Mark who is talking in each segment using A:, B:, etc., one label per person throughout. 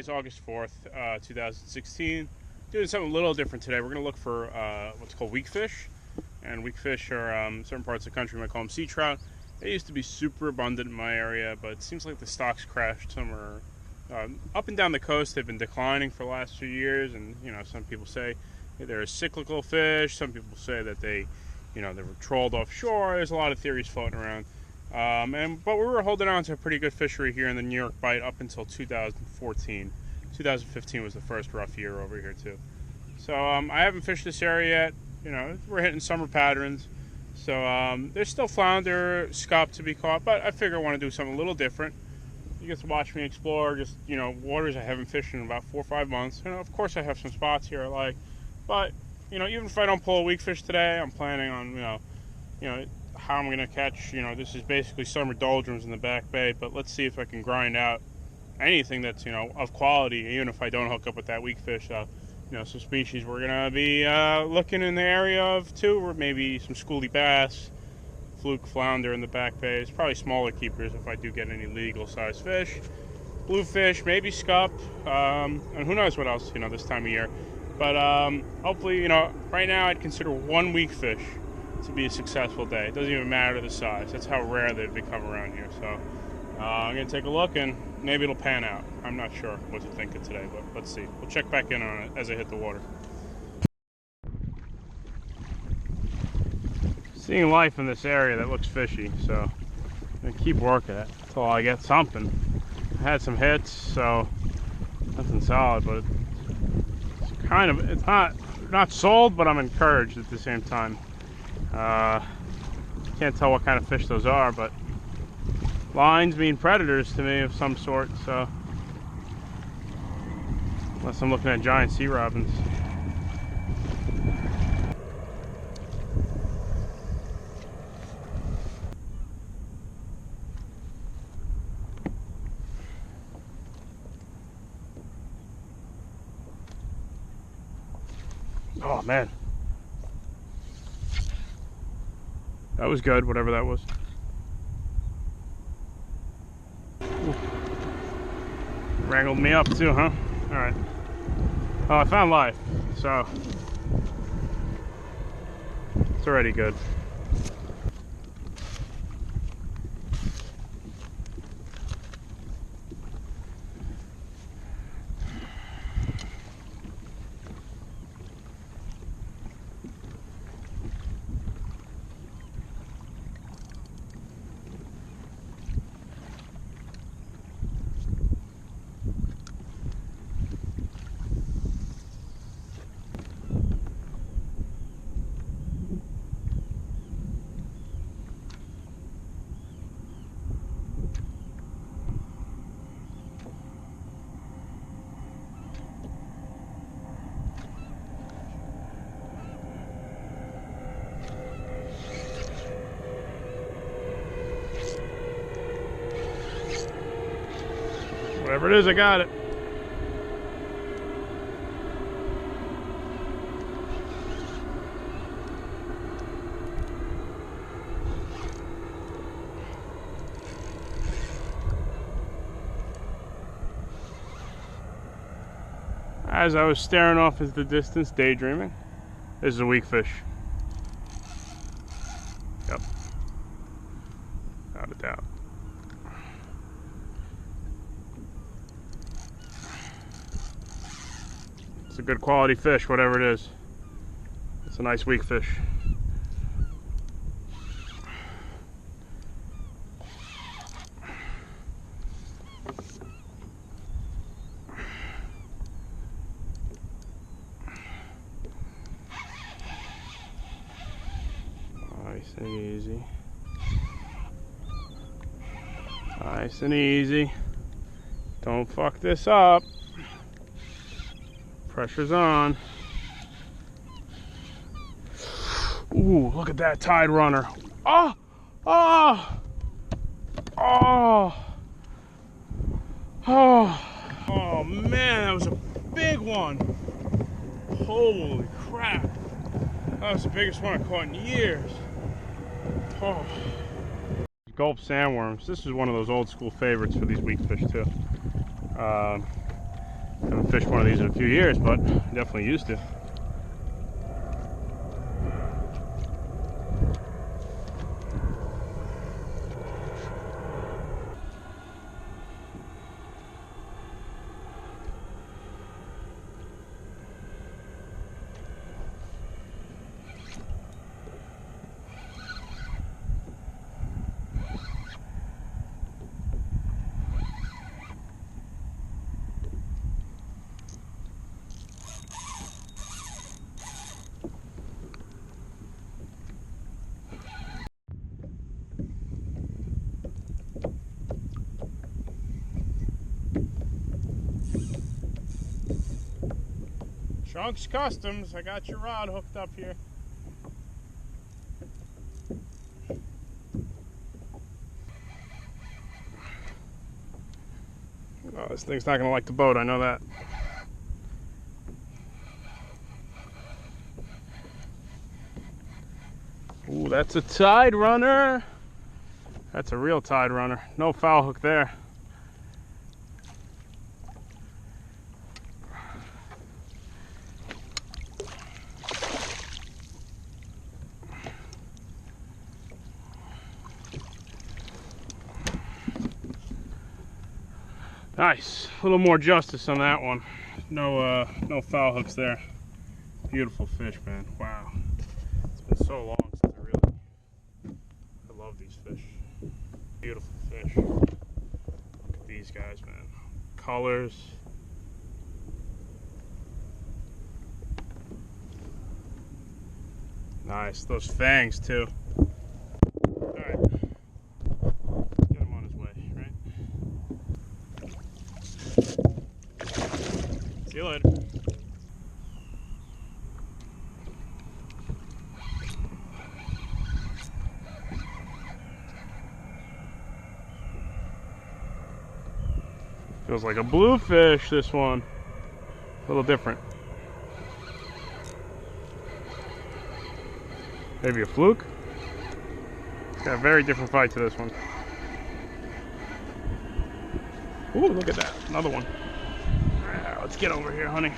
A: Today's August 4th, 2016. Doing something a little different today. We're going to look for what's called weakfish. And weakfish are certain parts of the country, we might call them sea trout. They used to be super abundant in my area, but it seems like the stocks crashed somewhere. Up and down the coast, they've been declining for the last few years. And, you know, some people say they're a cyclical fish. Some people say that they were trolled offshore. There's a lot of theories floating around. But we were holding on to a pretty good fishery here in the New York Bight up until 2014. 2015 was the first rough year over here too. So I haven't fished this area yet. You know, we're hitting summer patterns. So there's still flounder, scup to be caught, but I figure I want to do something a little different. You get to watch me explore just, waters I haven't fished in about 4 or 5 months. Of course I have some spots here I like, but, even if I don't pull a weakfish today, I'm planning on, how I'm going to catch, this is basically summer doldrums in the back bay, but let's see if I can grind out anything that's, of quality, even if I don't hook up with that weakfish. Some species we're going to be looking in the area of too, or maybe some schoolie bass, fluke, flounder in the back bays, probably smaller keepers if I do get any legal size fish, bluefish, maybe scup, and who knows what else, this time of year. But hopefully, right now I'd consider one weakfish to be a successful day. It doesn't even matter the size. That's how rare they've become around here. So I'm going to take a look and maybe it'll pan out. I'm not sure what to think of today, but let's see. We'll check back in on it as I hit the water. Seeing life in this area that looks fishy, so I'm going to keep working it until I get something. I had some hits, so nothing solid, but it's not sold, but I'm encouraged at the same time. Can't tell what kind of fish those are, but lines mean predators to me of some sort, so unless I'm looking at giant sea robins. Oh man, that was good, whatever that was. Ooh. Wrangled me up too, huh? Alright. Oh, I found life, so it's already good. Whatever it is, I got it. As I was staring off into the distance, daydreaming, this is a weakfish. Yep. Without a doubt. It's a good quality fish, whatever it is. It's a nice weakfish. Nice and easy. Nice and easy. Don't fuck this up. Pressure's on. Ooh, look at that Tiderunner. Oh! Oh! Oh! Oh! Oh man, that was a big one. Holy crap. That was the biggest one I caught in years. Oh. Gulp sandworms. This is one of those old school favorites for these weakfish too. Haven't fished one of these in a few years, but definitely used to. Chunkz Customs, I got your rod hooked up here. Oh, this thing's not gonna like the boat, I know that. Ooh, that's a Tiderunner. That's a real Tiderunner. No foul hook there. Nice, a little more justice on that one. No foul hooks there. Beautiful fish, man. Wow, it's been so long since I love these fish. Beautiful fish. Look at these guys, man. Colors. Nice, those fangs too. All right, let's get him on his way, right? See you later. Feels like a bluefish, this one. A little different. Maybe a fluke? It's got a very different fight to this one. Ooh, look at that. Another one. Let's get over here, honey.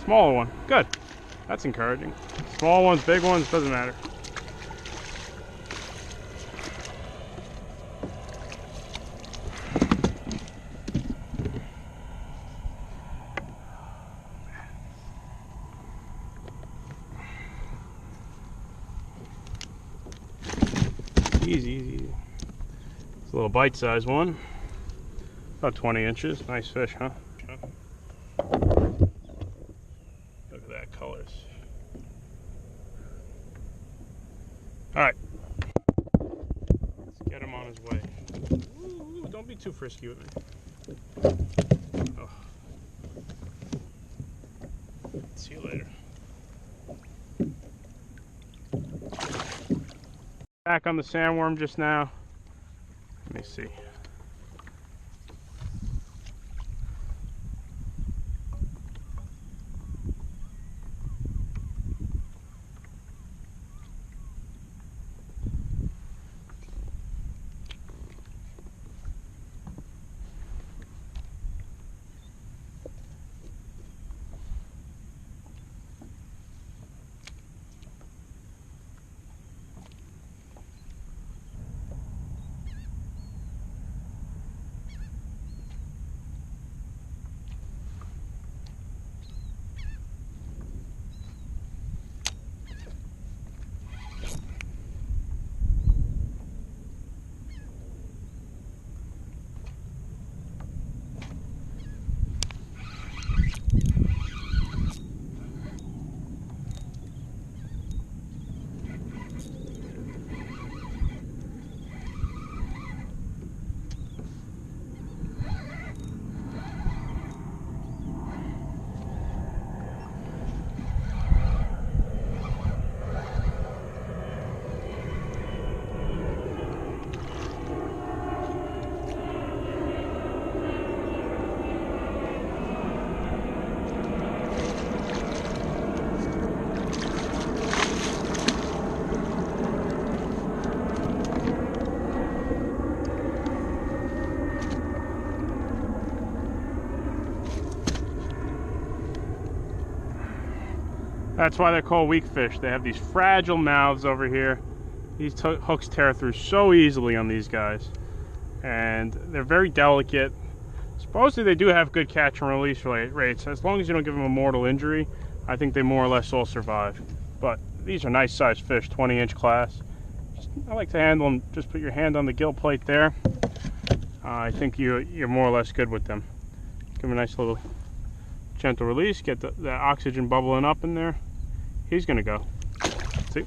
A: Smaller one. Good. That's encouraging. Small ones, big ones, doesn't matter. Easy, easy, easy. It's a little bite-sized one. About 20 inches. Nice fish, huh? Look at that, colors. Alright. Let's get him on his way. Ooh, don't be too frisky with me. Oh. See you later. Back on the sandworm just now. Let me see. That's why they're called weak fish. They have these fragile mouths over here. These hooks tear through so easily on these guys. And they're very delicate. Supposedly they do have good catch and release rates. As long as you don't give them a mortal injury, I think they more or less all survive. But these are nice sized fish, 20-inch class. I like to handle them, just put your hand on the gill plate there. I think you're more or less good with them. Give them a nice little gentle release, get the oxygen bubbling up in there. He's gonna go. See?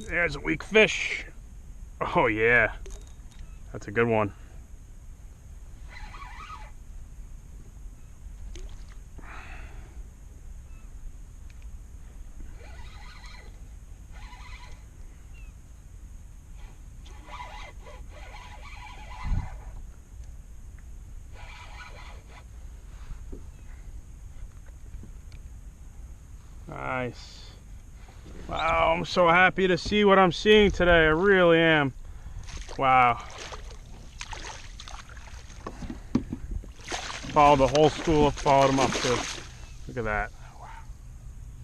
A: There's a weak fish. Oh yeah, that's a good one. Nice. Wow, I'm so happy to see what I'm seeing today. I really am. Wow. Followed the whole school, followed them up too. Look at that. Wow.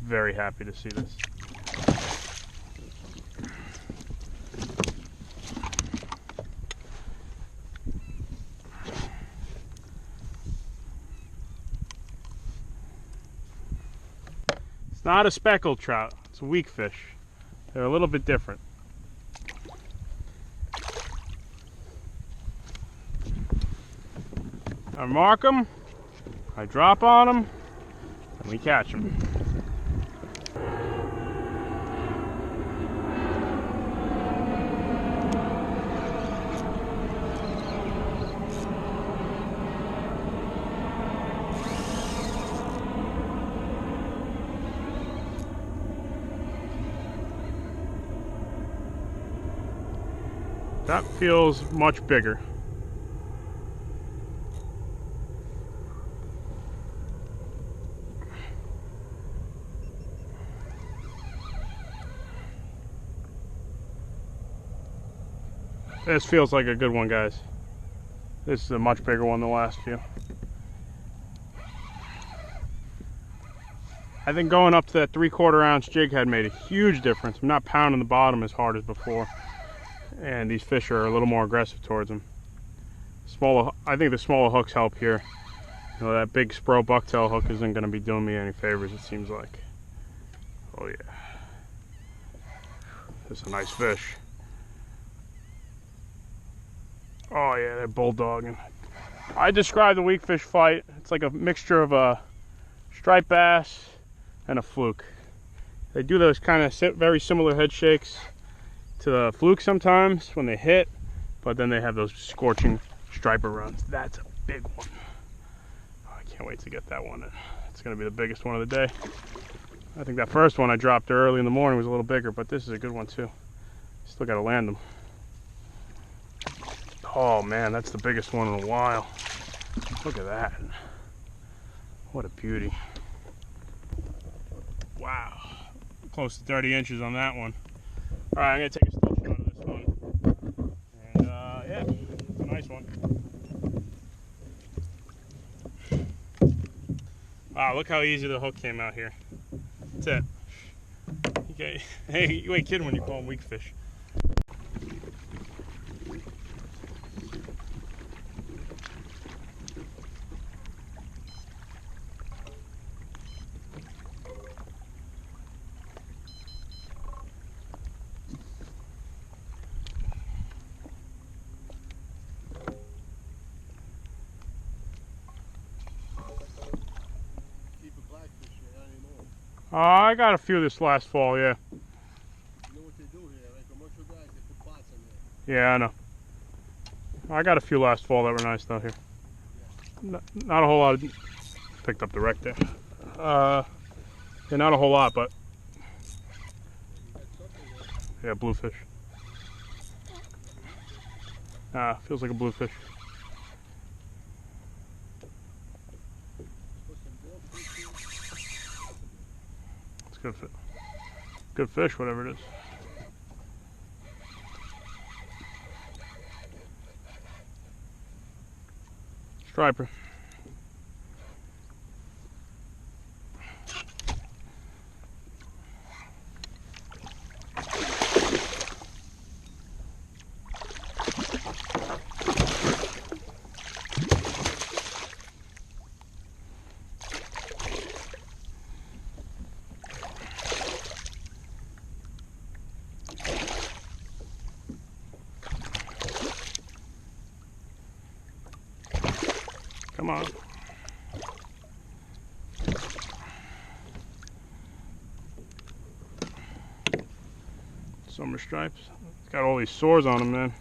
A: Very happy to see this. It's not a speckled trout. It's a weak fish. They're a little bit different. I mark them, I drop on them, and we catch them. That feels much bigger. This feels like a good one, guys. This is a much bigger one than the last few. I think going up to that 3/4 ounce jig head made a huge difference. I'm not pounding the bottom as hard as before. And these fish are a little more aggressive towards them. I think the smaller hooks help here. You know, that big Spro bucktail hook isn't going to be doing me any favors, it seems like. Oh yeah. This is a nice fish. Oh yeah, they're bulldogging. I describe the weak fish fight. It's like a mixture of a striped bass and a fluke. They do those kind of very similar head shakes to the fluke sometimes when they hit, but then they have those scorching striper runs. That's a big one. Oh, I can't wait to get that one in. It's going to be the biggest one of the day. I think that first one I dropped early in the morning was a little bigger, but this is a good one too. Still got to land them. Oh man, that's the biggest one in a while. Look at that. What a beauty. Wow. Close to 30 inches on that one. All right, I'm gonna take a still shot of this one. And yeah, it's a nice one. Wow, look how easy the hook came out here. That's it. Okay. Hey, you ain't kidding when you call them weak fish. I got a few this last fall, yeah.
B: You know what they do here, like commercial guys, they put pots in there.
A: Yeah, I know. I got a few last fall that were nice though here. Yeah. Not a whole lot. Picked up the wreck there. Yeah, not a whole lot, but yeah, bluefish. Feels like a bluefish. Good fish, whatever it is. Striper. Come on. Summer stripes. It's got all these sores on them, man.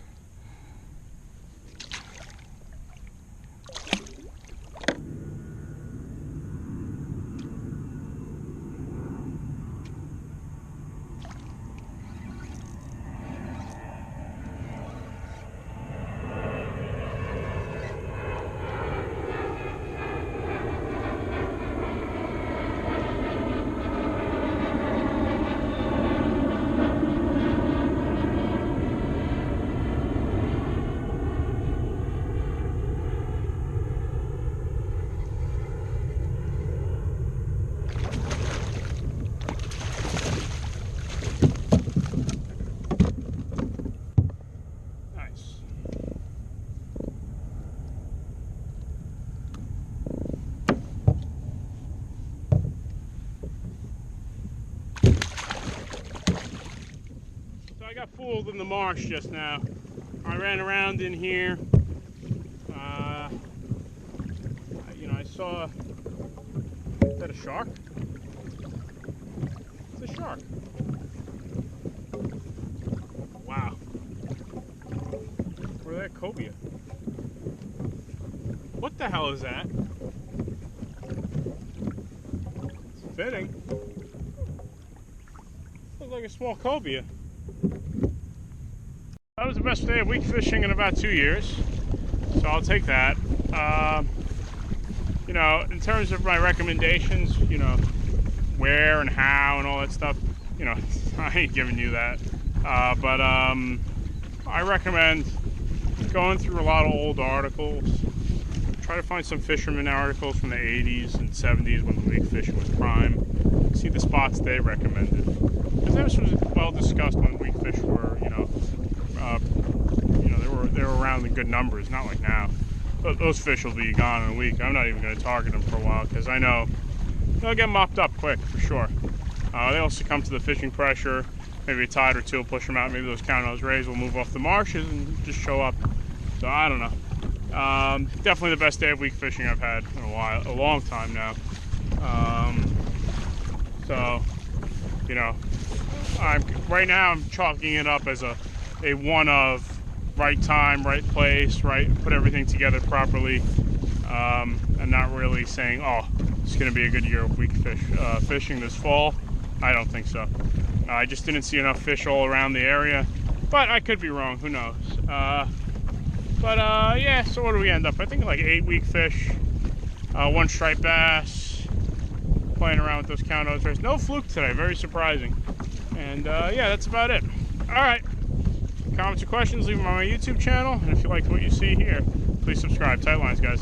A: I got fooled in the marsh just now. I ran around in here. You know, I saw. Is that a shark? It's a shark. Wow. Where's that cobia? What the hell is that? It's fitting. Looks like a small cobia. That was the best day of weak fishing in about 2 years, so I'll take that. You know, in terms of my recommendations, you know, where and how and all that stuff, you know, I ain't giving you that. But I recommend going through a lot of old articles. Try to find some fisherman articles from the 80s and 70s when the weak fishing was prime. See the spots they recommended. Because this was well discussed when weak fish were, you know, they were around in good numbers, not like now. Those fish will be gone in a week. I'm not even going to target them for a while because I know they'll get mopped up quick for sure. They'll succumb to the fishing pressure. Maybe a tide or two will push them out. Maybe those counter-nose rays will move off the marshes and just show up. So I don't know. Definitely the best day of weak fishing I've had in a long time now. So, you know, right now I'm chalking it up as a one of right time, right place, right, put everything together properly, and not really saying, oh, it's going to be a good year of weak fish fishing this fall. I don't think so. I just didn't see enough fish all around the area, but I could be wrong, who knows. Yeah, so what do we end up? I think like 8 weak fish, 1 striped bass, playing around with those counter-nose rays. No fluke today, very surprising. And yeah, that's about it. All right. Comments or questions, leave them on my YouTube channel. And if you liked what you see here, please subscribe. Tight lines, guys.